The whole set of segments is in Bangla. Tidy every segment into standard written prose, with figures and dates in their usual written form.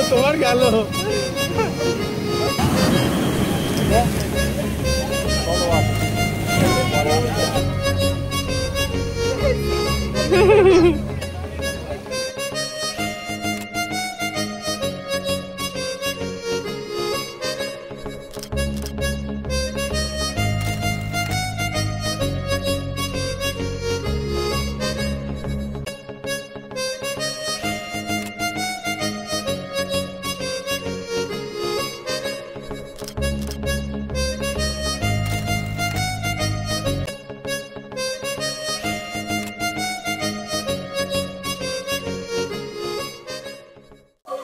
তোমার গেল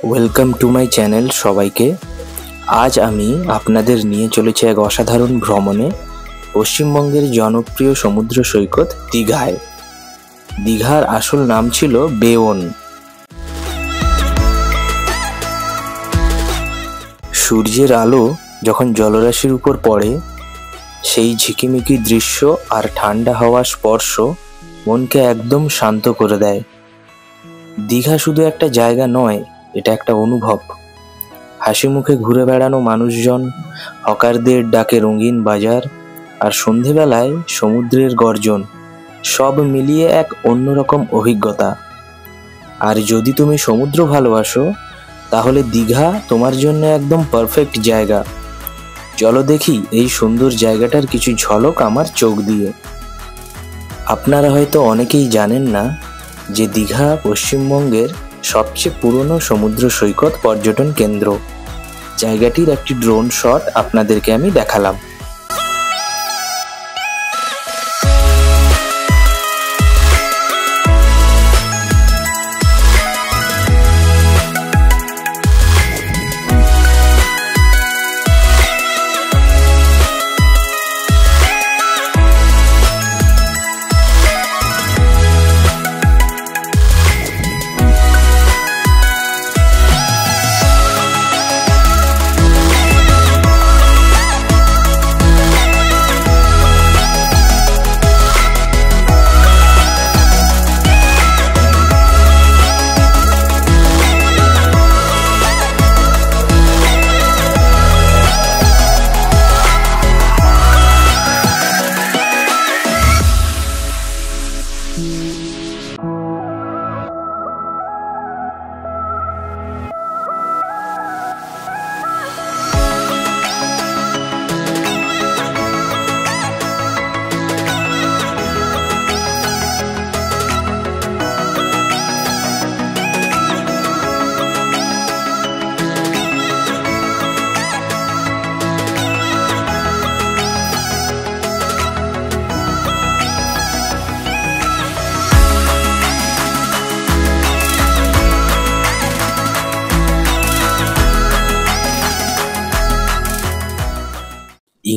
ওয়েলকাম টু মাই চ্যানেল সবাইকে। আজ আমি আপনাদের নিয়ে চলেছি এক অসাধারণ ভ্রমণে পশ্চিমবঙ্গের জনপ্রিয় সমুদ্র সৈকত দীঘায়। দীঘার আসল নাম ছিল বেওন। সূর্যের আলো যখন জলরাশির উপর পড়ে, সেই ঝিকিমিকি দৃশ্য আর ঠান্ডা হাওয়ার স্পর্শ মনকে একদম শান্ত করে দেয়। দীঘা শুধু একটা জায়গা নয়, এটা একটা অনুভব। হাসি মুখে ঘুরে বেড়ানো মানুষজন, হকারদের ডাকে রঙিন বাজার, আর সন্ধেবেলায় সমুদ্রের গর্জন, সব মিলিয়ে এক অন্যরকম অভিজ্ঞতা। আর যদি তুমি সমুদ্র ভালোবাসো, তাহলে দীঘা তোমার জন্য একদম পারফেক্ট জায়গা। চলো দেখি এই সুন্দর জায়গাটার কিছু ঝলক আমার চোখ দিয়ে। আপনারা হয়তো অনেকেই জানেন না যে দীঘা পশ্চিমবঙ্গের সবচেয়ে পুরনো সমুদ্র সৈকত পর্যটন কেন্দ্র। জায়গাটির একটি ড্রোন শট আপনাদেরকে আমি দেখালাম।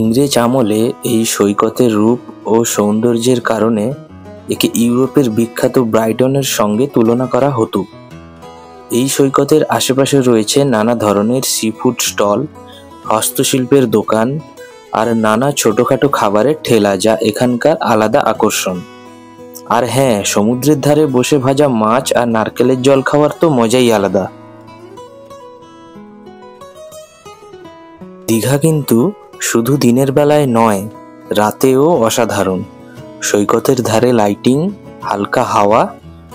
ইংরেজ আমলে এই সৈকতের রূপ ও সৌন্দর্যের কারণে একে ইউরোপের বিখ্যাত ব্রাইটনের সঙ্গে তুলনা করা হতো। এই সৈকতের আশেপাশে রয়েছে নানা ধরনের সিফুড স্টল, হস্তশিল্পের দোকান আর নানা ছোটখাটো খাবারের ঠেলা, যা এখানকার আলাদা আকর্ষণ। আর হ্যাঁ, সমুদ্রের ধারে বসে ভাজা মাছ আর নারকেলের জল খাওয়ার তো মজাই আলাদা। দীঘা কিন্তু শুধু দিনের বেলায় নয়, রাতেও অসাধারণ। সৈকতের ধারে লাইটিং, হালকা হাওয়া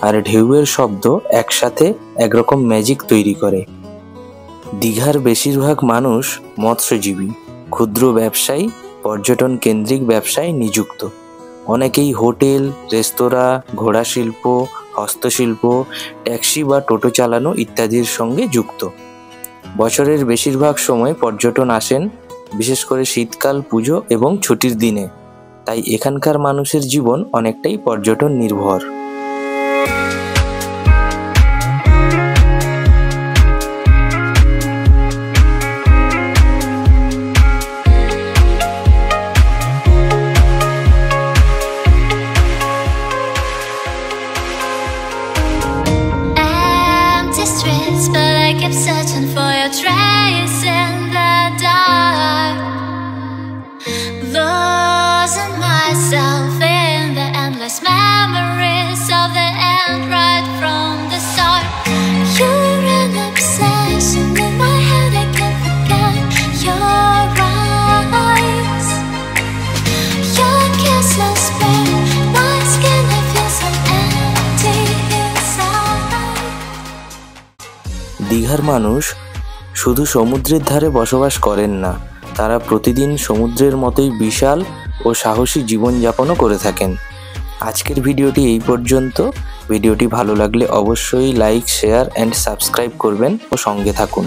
আর ঢেউয়ের শব্দ একসাথে একরকম ম্যাজিক তৈরি করে। দীঘার বেশিরভাগ মানুষ মৎস্যজীবী, ক্ষুদ্র ব্যবসায়ী, পর্যটন কেন্দ্রিক ব্যবসায় নিযুক্ত। অনেকেই হোটেল, রেস্তোরাঁ, ঘোড়া শিল্প, হস্তশিল্প, ট্যাক্সি বা টোটো চালানো ইত্যাদির সঙ্গে যুক্ত। বছরের বেশিরভাগ সময় পর্যটন আসেন, বিশেষ করে শীতকাল, পুজো এবং ছুটির দিনে। তাই এখানকার মানুষের জীবন অনেকটাই পর্যটন নির্ভর। Memories of the end right from the start. You're an obsession. এখানকার মানুষ শুধু সমুদ্রের ধারে বসবাস করেন না, তারা প্রতিদিন সমুদ্রের মতোই বিশাল ও সাহসী জীবনযাপনও করে থাকেন। আজকের ভিডিওটি এই পর্যন্ত। ভিডিওটি ভালো লাগলে অবশ্যই লাইক, শেয়ার অ্যান্ড সাবস্ক্রাইব করবেন ও সঙ্গে থাকুন।